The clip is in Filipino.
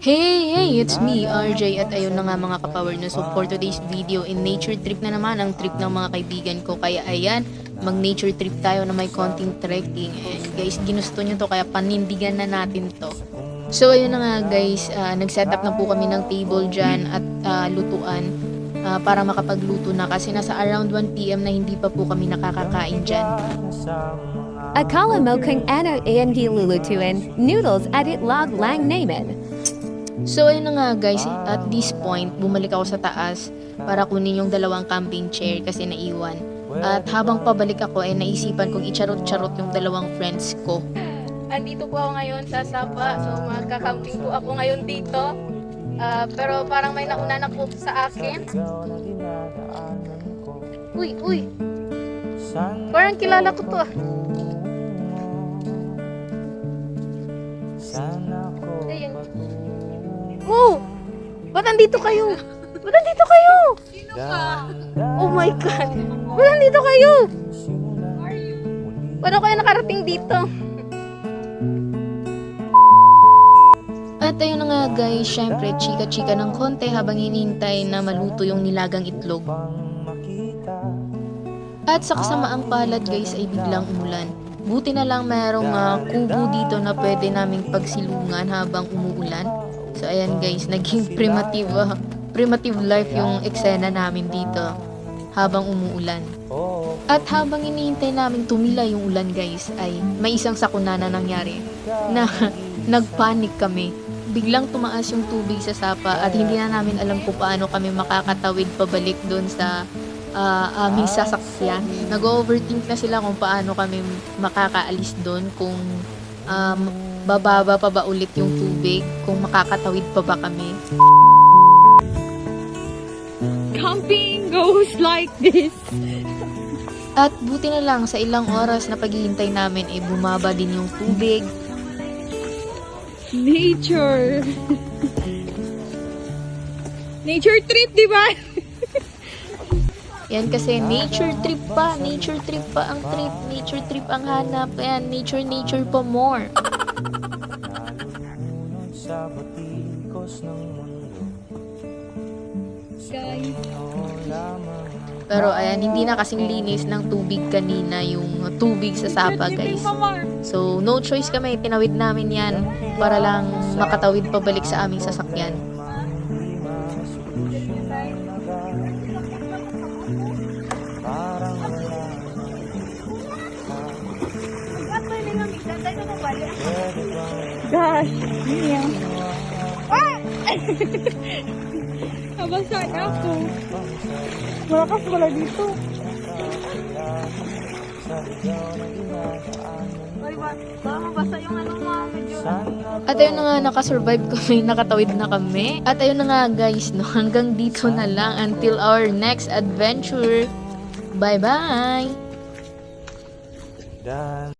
Hey, it's me, RJ, at ayun na nga mga kapower na. So for today's video, in nature trip na naman ang trip ng mga kaibigan ko. Kaya ayan, mag nature trip tayo na may konting trekking. And guys, ginusto nyo to kaya panindigan na natin to. So ayun na nga guys, nag-set up na po kami ng table dyan at lutuan para makapagluto na kasi nasa around 1 PM na hindi pa po kami nakakakain dyan. Akala mo kung ano hindi lulutuin, noodles at itlog lang namin. So ayun na nga guys, at this point, bumalik ako sa taas para kunin yung dalawang camping chair kasi naiwan. At habang pabalik ako ay naisipan kong i-charot-charot yung dalawang friends ko. Andito po ako ngayon sa Sapa, so magka-camping po ako ngayon dito. Pero parang may nauna na po sa akin. Uy! Parang kilala ko to ah. Ayan. Oh! Ba't nandito kayo? Ba't nandito kayo? Sino ka? Oh my God! Ba't nandito kayo? Paano kayo nakarating dito? At ayun na nga guys, syempre chika-chika ng konti habang hinihintay na maluto yung nilagang itlog. At sa kasamaang palad guys ay biglang umulan. Buti na lang mayroong kubo dito na pwede naming pagsilungan habang umuulan. So ayan guys, naging primitive life yung eksena namin dito habang umuulan. At habang hinihintay namin tumila yung ulan guys, ay may isang sakuna na nangyari na nagpanik kami. Biglang tumaas yung tubig sa Sapa at hindi na namin alam kung paano kami makakatawid pabalik doon sa aming sasakyan. Nag-overthink na sila kung paano kami makakaalis doon, kung bababa pa ba ulit yung tubig, kung makakatawid pa ba kami. Camping goes like this. At buti na lang sa ilang oras na paghihintay namin ay bumaba din yung tubig. Nature. Nature trip, di ba? Yan kasi nature trip pa ang trip, nature trip ang hanap. Ayan, nature pa more. Guys. Pero ayan, hindi na kasing linis ng tubig kanina yung tubig sa Sapa guys. So no choice kami, tinawid namin yan para lang makatawid pabalik sa aming sasakyan. Gosh, Mia. Nabasa na ako. Malakas wala dito. Ay, baka mabasa yung ano mo, medyo. At ayun na nga, nakasurvive kami, nakatawid na kami. At ayun na nga guys, no, hanggang dito na lang until our next adventure. Bye-bye!